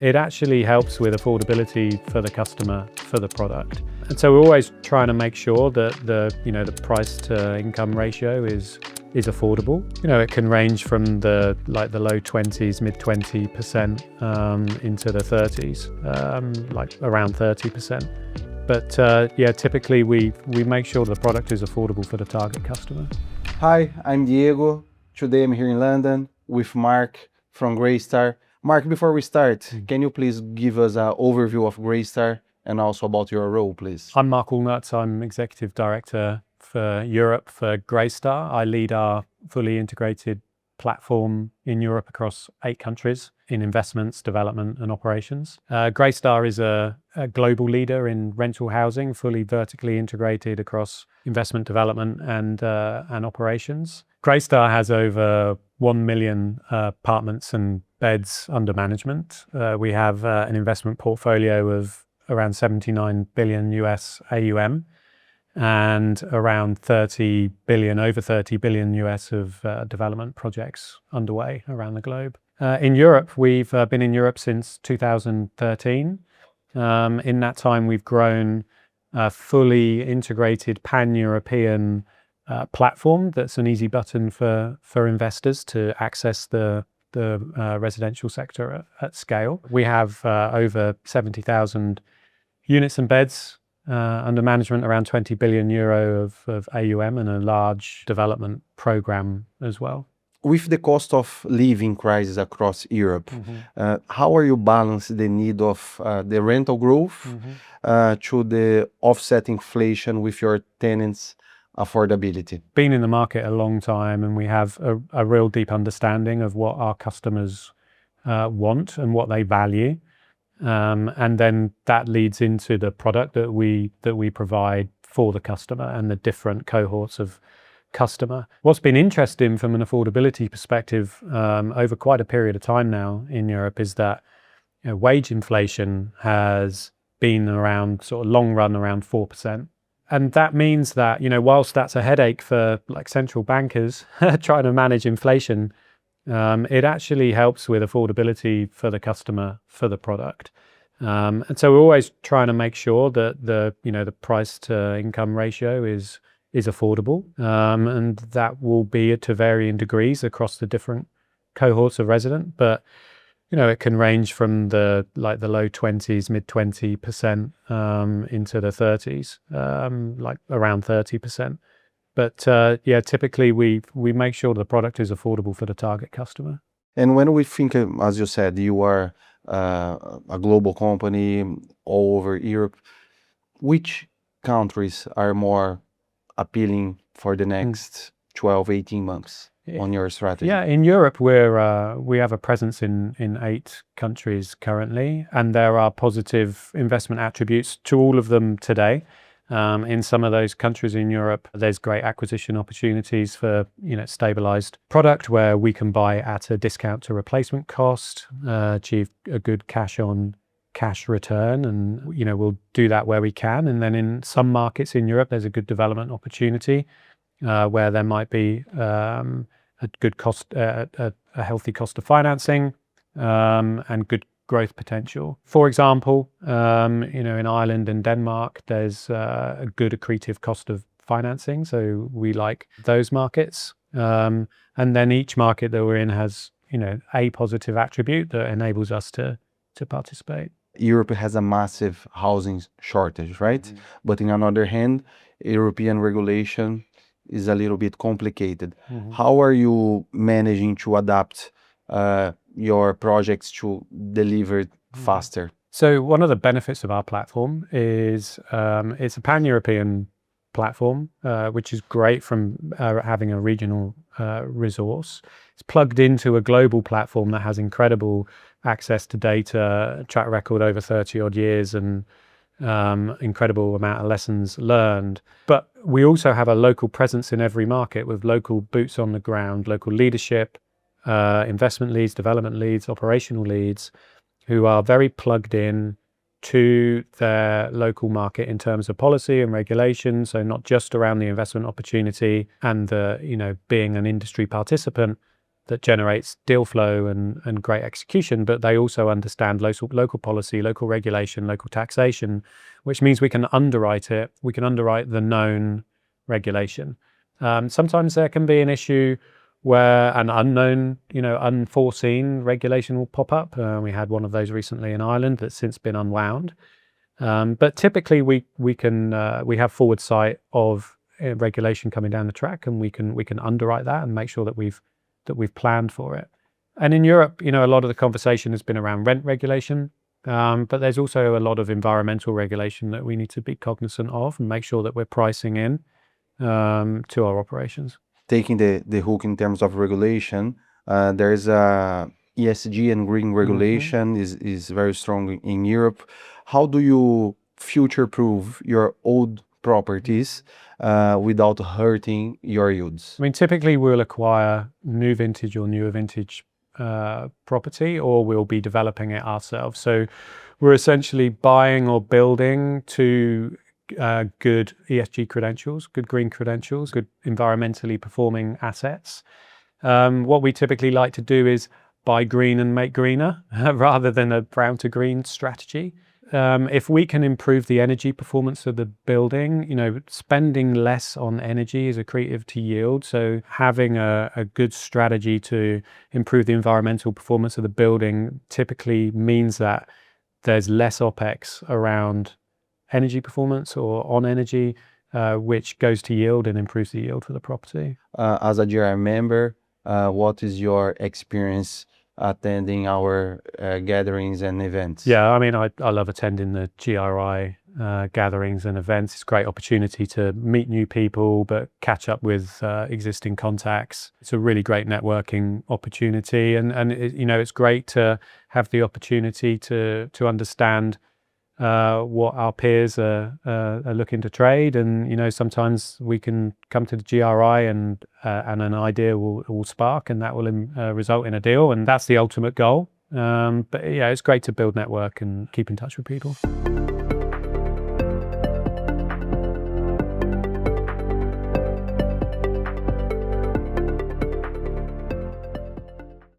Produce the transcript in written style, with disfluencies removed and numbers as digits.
It actually helps with affordability for the customer, for the product. And so we're always trying to make sure that the price to income ratio is affordable. It can range from the low 20s, mid 20% into the 30s, like around 30%. But yeah, typically we make sure the product is affordable for the target customer. Hi, I'm Diego. Today I'm here in London with Mark from Greystar. Mark, before we start, can you please give us an overview of Greystar and also about your role, please? I'm Mark Allnutt. I'm Executive Director for Europe for Greystar. I lead our fully integrated platform in Europe across 8 countries in investments, development and operations. Greystar is a global leader in rental housing, fully vertically integrated across investment, development and operations. Greystar has over 1 million apartments and beds under management. We have an investment portfolio of around 79 billion US AUM and around over 30 billion US of development projects underway around the globe. In Europe, we've been in Europe since 2013. In that time, we've grown a fully integrated pan-European platform that's an easy button for investors to access the residential sector at scale. We have over 70,000 units and beds under management, around 20 billion euro of AUM and a large development program as well. With the cost of living crisis across Europe, how are you balancing the need of the rental growth to the offset inflation with your tenants' affordability? Been in the market a long time, and we have a real deep understanding of what our customers want and what they value. And then that leads into the product that we provide for the customer and the different cohorts of customer. What's been interesting from an affordability perspective over quite a period of time now in Europe is that wage inflation has been around sort of long run around 4%. And that means that, whilst that's a headache for like central bankers trying to manage inflation, it actually helps with affordability for the customer, for the product. And so we're always trying to make sure that the price to income ratio is affordable. And that will be to varying degrees across the different cohorts of resident. But it can range from the low 20s, mid 20% into the 30s, like around 30%. But yeah, typically we make sure the product is affordable for the target customer. And when we think, as you said, you are a global company all over Europe, which countries are more appealing for the next 12, 18 months on your strategy? Yeah, in Europe, we have a presence in 8 countries currently, and there are positive investment attributes to all of them today. In some of those countries in Europe, there's great acquisition opportunities for stabilized product where we can buy at a discount to replacement cost, achieve a good cash on cash return, and we'll do that where we can. And then in some markets in Europe, there's a good development opportunity where there might be a good cost, a healthy cost of financing, and good growth potential. For example, in Ireland and Denmark, there's a good accretive cost of financing, so we like those markets. And then each market that we're in has a positive attribute that enables us to participate. Europe has a massive housing shortage, right? But on another hand, European regulation is a little bit complicated. How are you managing to adapt your projects to deliver faster? So one of the benefits of our platform is it's a pan-European platform, which is great from having a regional resource. It's plugged into a global platform that has incredible access to data, track record over 30 odd years, and incredible amount of lessons learned. But we also have a local presence in every market with local boots on the ground, local leadership, investment leads, development leads, operational leads, who are very plugged in to their local market in terms of policy and regulation. So not just around the investment opportunity and the, being an industry participant, that generates deal flow and great execution, but they also understand local policy, local regulation, local taxation, which means we can underwrite it. We can underwrite the known regulation. Sometimes there can be an issue where an unknown, unforeseen regulation will pop up. We had one of those recently in Ireland that's since been unwound. But typically we have forward sight of regulation coming down the track, and we can underwrite that and make sure that we've planned for it. And in Europe, a lot of the conversation has been around rent regulation, but there's also a lot of environmental regulation that we need to be cognizant of and make sure that we're pricing in to our operations. Taking the hook in terms of regulation, there's a ESG and green regulation is very strong in Europe. How do you future-proof your old properties without hurting your yields? I mean, typically we'll acquire new vintage or newer vintage property, or we'll be developing it ourselves. So we're essentially buying or building to good ESG credentials, good green credentials, good environmentally performing assets. What we typically like to do is buy green and make greener rather than a brown to green strategy. If we can improve the energy performance of the building, spending less on energy is accretive to yield. So having a good strategy to improve the environmental performance of the building typically means that there's less OPEX around energy performance or on energy, which goes to yield and improves the yield for the property. As a GRI member, what is your experience attending our gatherings and events? Yeah, I mean, I love attending the GRI gatherings and events. It's a great opportunity to meet new people, but catch up with existing contacts. It's a really great networking opportunity, and it's great to have the opportunity to understand what our peers are looking to trade, and sometimes we can come to the GRI and an idea will spark, and that will result in a deal, and that's the ultimate goal. But yeah, it's great to build network and keep in touch with people.